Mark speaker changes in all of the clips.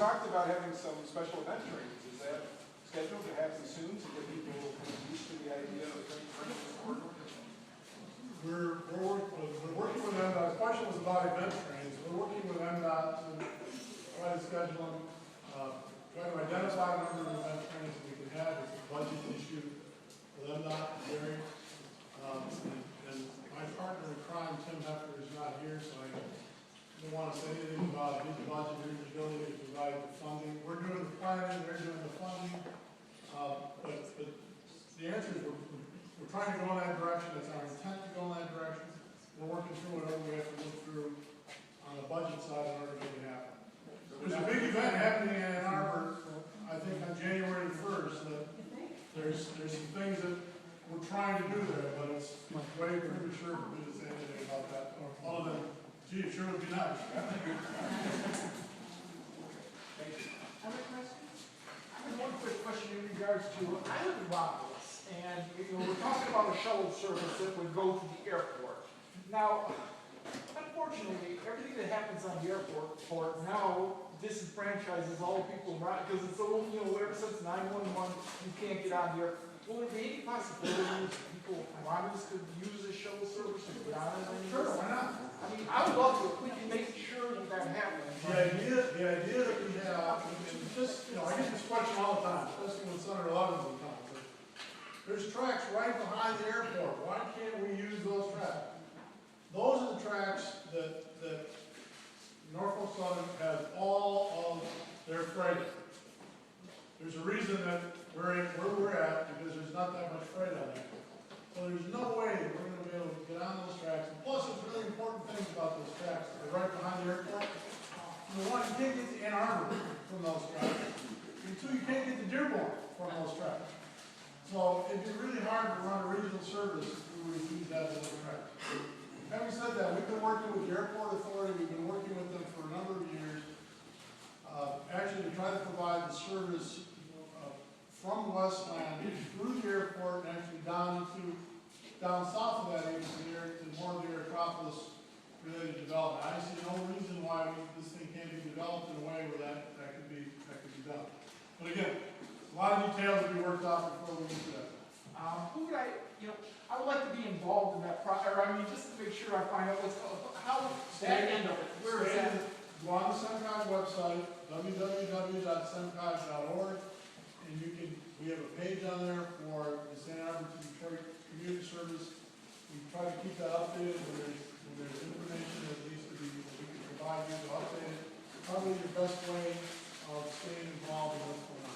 Speaker 1: talked about having some special event trainings. Is that scheduled to happen soon to get people kind of used to the idea of training the board?
Speaker 2: We're working with MDOT. The question was about event trainings. We're working with MDOT to try to schedule them, try to identify a number of event trainings that we can have. It's a budget issue with MDOT and Gary. And my partner in crime, Tim Hefner, is not here, so I don't want to say anything about his budget, his ability to provide the funding. We're doing the planning, they're doing the funding. But the answer is we're trying to go in that direction. It's our intent to go in that direction. We're working through whatever we have to look through on the budget side in order to make it happen. There's a big event happening in Ann Arbor, I think on January 1st, that there's some things that we're trying to do there, but it's way premature for me to say anything about that, other than, gee, it sure would be nice.
Speaker 3: Other questions?
Speaker 4: I have one quick question in regards to, I live in Romulus, and we're talking about a shuttle service that would go to the airport. Now, unfortunately, everything that happens on the airport now disenfranchises all people around, because it's so, ever since 911, you can't get on the airport. Will there be any possibilities people from Romulus could use this shuttle service to get on it?
Speaker 2: Sure, why not?
Speaker 4: I mean, I would love to, if we can make sure that happens.
Speaker 2: The idea that we have, and just, I get this question all the time, especially when Senator Lovins is on. There's tracks right behind the airport. Why can't we use those tracks? Those are the tracks that Norfolk Southern has all of their freight. There's a reason that we're where we're at, because there's not that much freight on there. So there's no way that we're going to be able to get on those tracks. And plus, there's really important things about those tracks. They're right behind the airport. One, you can't get to Ann Arbor from those tracks. And two, you can't get to Dearborn from those tracks. So it'd be really hard to run a regional service if we refuse that those tracks. Having said that, we've been working with the Airport Authority. We've been working with them for a number of years, actually to try to provide the service from Westland through the airport and actually down south of that agency there to more of the Acropolis related development. I see no reason why this thing can't be developed in a way where that could be done. But again, a lot of details to be worked out before we get to that.
Speaker 4: Who would I would like to be involved in that process, or just to make sure I find out how that end of it, where is that?
Speaker 2: Go on the SEMCOG website, www.semcog.org, and we have a page on there for the St. Arbor to Detroit Community Service. We try to keep that updated when there's information that needs to be, that we can provide you to update it. Probably the best way of staying involved in what's going on.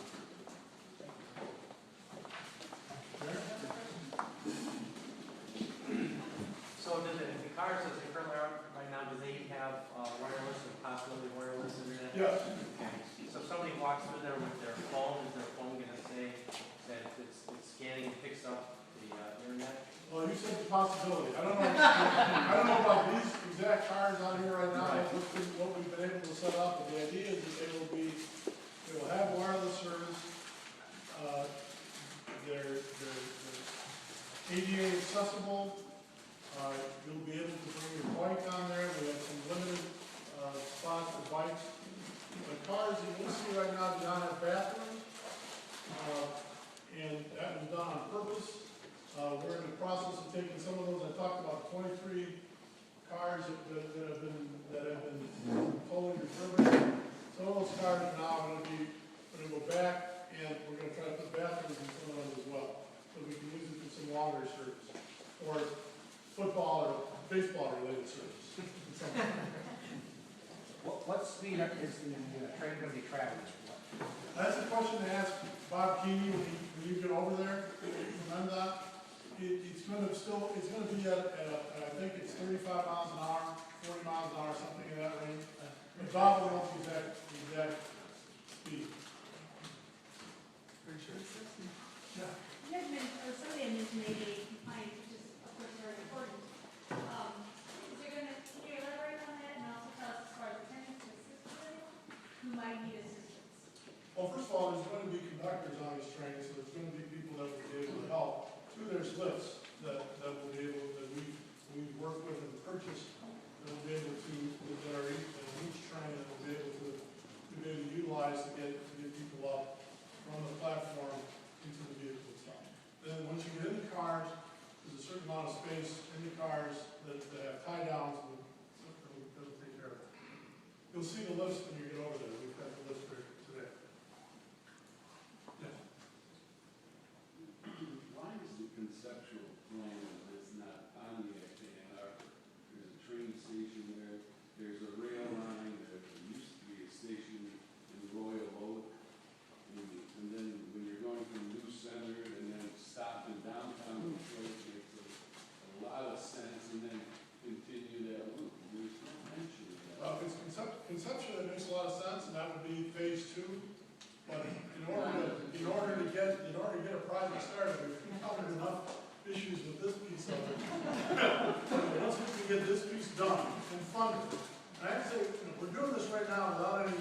Speaker 5: So does it, the cars as they currently are right now, do they have wireless and possibly wireless internet?
Speaker 2: Yes.
Speaker 5: Okay. So if somebody walks through there with their phone, is their phone going to say that it's scanning and picks up the internet?
Speaker 2: Well, you said the possibility. I don't know about these exact cars on here right now.
Speaker 5: Right.
Speaker 2: What we've been able to set up, but the idea is that they will have wireless service. They're ADA accessible. You'll be able to bring your bike on there. We have some limited spots for bikes. The cars that you see right now do not have bathrooms, and that was done on purpose. We're in the process of taking some of those. I talked about 23 cars that have been totally refurbished. Some of those cars are now going to go back, and we're going to try to put bathrooms in some of those as well, so we can use it for some longer service, or football or baseball related service.
Speaker 3: What speed is the train going to be traveling?
Speaker 2: That's a question to ask Bob Keeney when you get over there. Remember that? It's going to be at I think it's 35 miles an hour, 40 miles an hour, something in that range. But Bob will know the exact speed.
Speaker 4: Pretty sure it's 60.
Speaker 2: Yeah.
Speaker 6: You had mentioned, or somebody had mentioned ADA compliance, which is of course very important. Is there going to, can you elaborate on that and also tell us as far as attendance to assist with it, who might need assistance?
Speaker 2: Well, first of all, there's going to be conductors on these trains, so there's going to be people that will be able to help. Two, there's lifts that will be able, that we've worked with and purchased, that will be able to, that are in each train, that will be able to utilize You'll see the list when you get over there, we've got the list for today. Yeah.
Speaker 7: Why is the conceptual plan that's not on the ANR? There's a train station there, there's a rail line, there used to be a station in Royal Oak. And then when you're going from New Center and then stop in downtown Detroit, makes a lot of sense, and then continue that loop. There's no mention of that.
Speaker 2: It's conceptually, it makes a lot of sense, and that would be phase 2. But in order to get a project started, we've encountered enough issues with this piece of it. Once we can get this piece done and funded, and I have to say, we're doing this right now without any,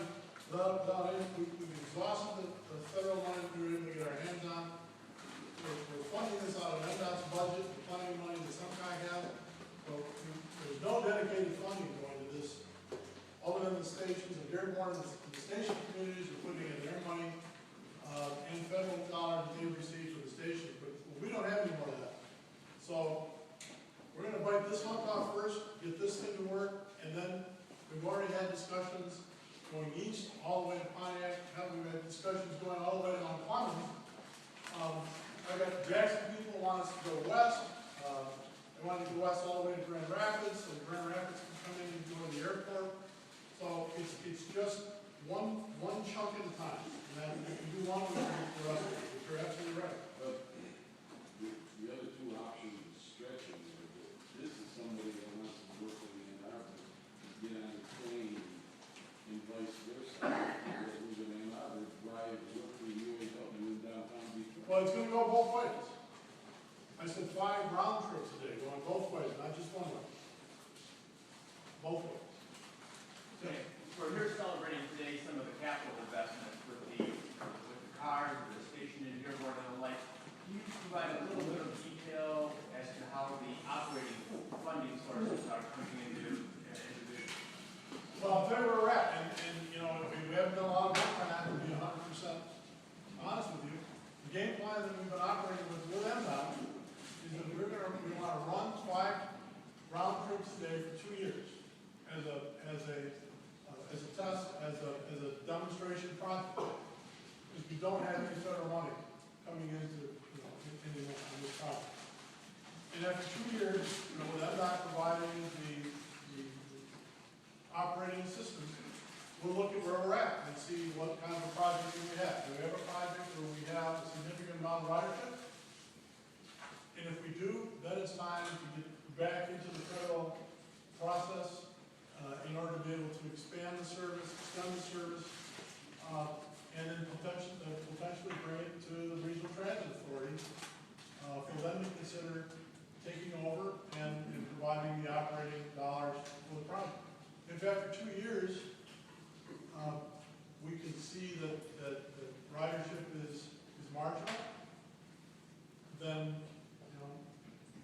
Speaker 2: we've exhausted the federal money we were able to get our hands on. We're funding this out of NDOT's budget, the funding money that SEMCOG has. So there's no dedicated funding going to this, other than the stations, and Dearborn, the station communities are putting in their money, and federal dollars that they receive for the stations, but we don't have any more of that. So we're gonna bite this month off first, get this thing to work, and then we've already had discussions going east, all the way to Pontiac, now we've had discussions going all the way to Mount Clemens. I got Jackson people want us to go west, they want to go west all the way to Grand Rapids, so Grand Rapids can come in and go to the airport. So it's just one chunk at a time, and then if you do one, we can do the rest of it, but you're absolutely right.
Speaker 7: But the other two options is stretching. This is somebody that wants to work in the Arbor, get on the plane and vice versa. Who's in Ann Arbor, drive, work for UAW in downtown Detroit.
Speaker 2: Well, it's gonna go both ways. I said 5 round trips a day, going both ways, not just one way. Both ways.
Speaker 5: Okay, we're here celebrating today some of the capital investments with the cars, the station in Dearborn and the like. Can you provide a little bit of detail as to how the operating funding sources are coming into this?
Speaker 2: Well, I'll tell you where we're at, and you know, we haven't done a lot of work on that, to be 100% honest with you. The game plan that we've been operating with MDOT is that we want to run 5 round trips a day for 2 years as a test, as a demonstration project. Because we don't have any federal money coming into, into this project. And after 2 years, with MDOT providing the operating systems, we'll look at where we're at and see what kind of a project do we have. Do we have a project where we have a significant amount of ridership? And if we do, then it's time to get back into the federal process in order to be able to expand the service, extend the service, and then potentially bring it to the Regional Transit Authority for them to consider taking over and providing the operating dollars for the project. If after 2 years, we can see that ridership is marginal, then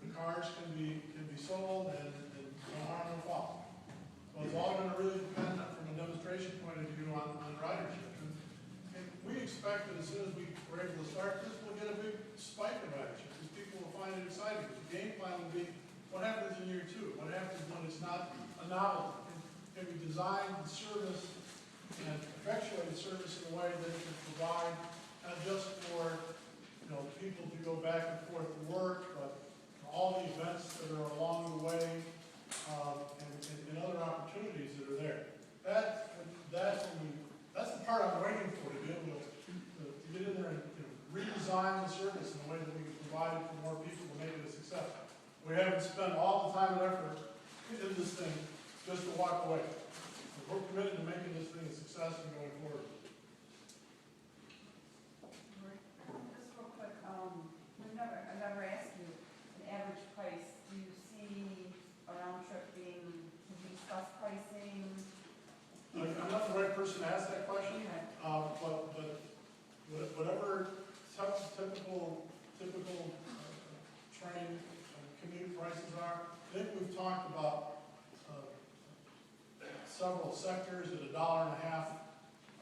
Speaker 2: the cars can be sold and no harm, no foul. So it's all going to really depend from a demonstration point of view on ridership. And we expect that as soon as we're able to start this, we'll get a big spike in ridership because people will find it exciting. The game plan will be what happens in year 2? What happens when it's not a novelty? Can we design the service and effectuate the service in a way that it can provide not just for people to go back and forth to work, but all the events that are along the way and other opportunities that are there. That's the part I'm waiting for, to be able to get in there and redesign the service in a way that we can provide it for more people to make it a success. We haven't spent all the time and effort in this thing just to walk away. We're committed to making this thing a success and going forward.
Speaker 8: Just real quick, I never asked you an average price. Do you see a round trip being, to discuss pricing?
Speaker 2: I'm not the right person to ask that question, but whatever typical train commute prices are, I think we've talked about several sectors at $1.50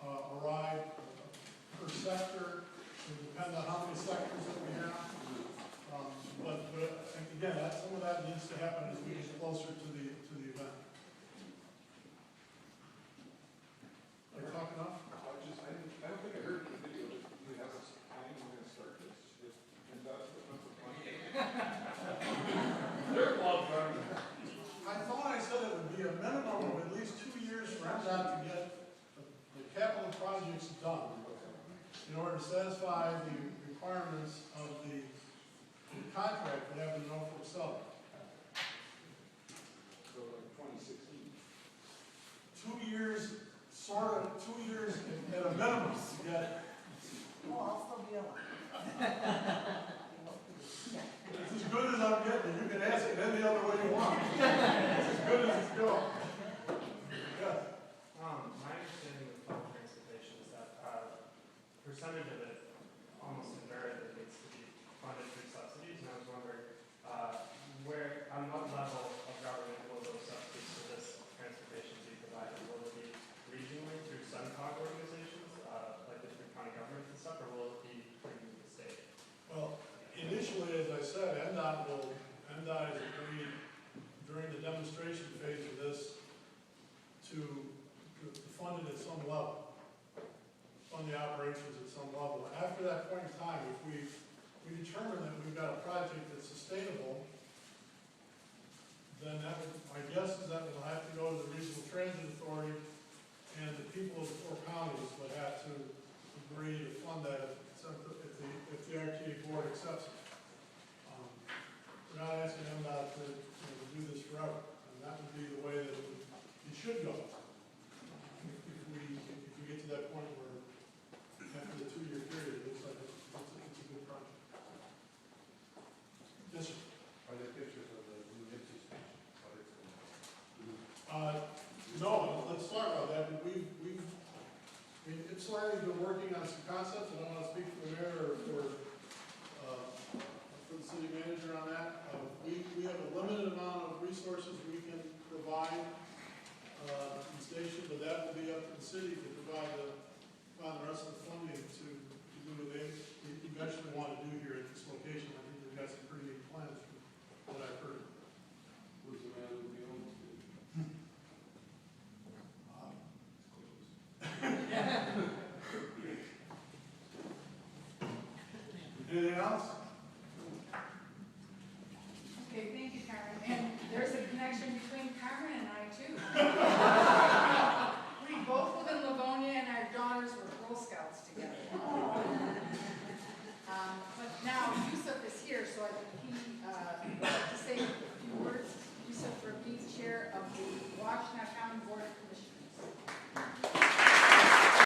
Speaker 2: a ride per sector. It depends on how many sectors that we have. But again, some of that needs to happen as we get closer to the event. PennDOT to get the capital projects done in order to satisfy the requirements of the contract we have in Norfolk Southern.
Speaker 1: So like 2016.
Speaker 2: 2 years, sort of, 2 years at a minimum to get it.
Speaker 8: Well, I'll still be alive.
Speaker 2: It's as good as I'm getting. You can ask it any other way you want. It's as good as it's going. Yes.
Speaker 9: My understanding of public transportation is that percentage of it almost invariably needs to be funded through subsidies, and I was wondering where, on what level of government will those subsidies for this transportation be provided? Will it be regionally through SEMCOG organizations, like the different county governments and stuff, or will it be through the state?
Speaker 2: Well, initially, as I said, NDOT has agreed during the demonstration phase of this to fund it at some level, fund the operations at some level. After that point in time, if we determine that we've got a project that's sustainable, then that would, my guess is that we'll have to go to the Regional Transit Authority, and the people of the 4 counties would have to agree to fund that if the RTA board accepts it. We're not asking NDOT to do this forever, and that would be the way that it should go. If we get to that point where after the 2-year period, it looks like it's a good project. Yes, sir.
Speaker 3: Are there pictures of the new Ypsi station?
Speaker 2: No, let's talk about that. Ypsilanti's been working on some concepts. I don't want to speak for the mayor or for the city manager on that. We have a limited amount of resources we can provide the station, but that will be up to the city to provide the rest of the funding to do what they eventually want to do here at this location. I think they've got some pretty neat plans from what I've heard.
Speaker 7: What's the matter with the old station?
Speaker 2: Anything else?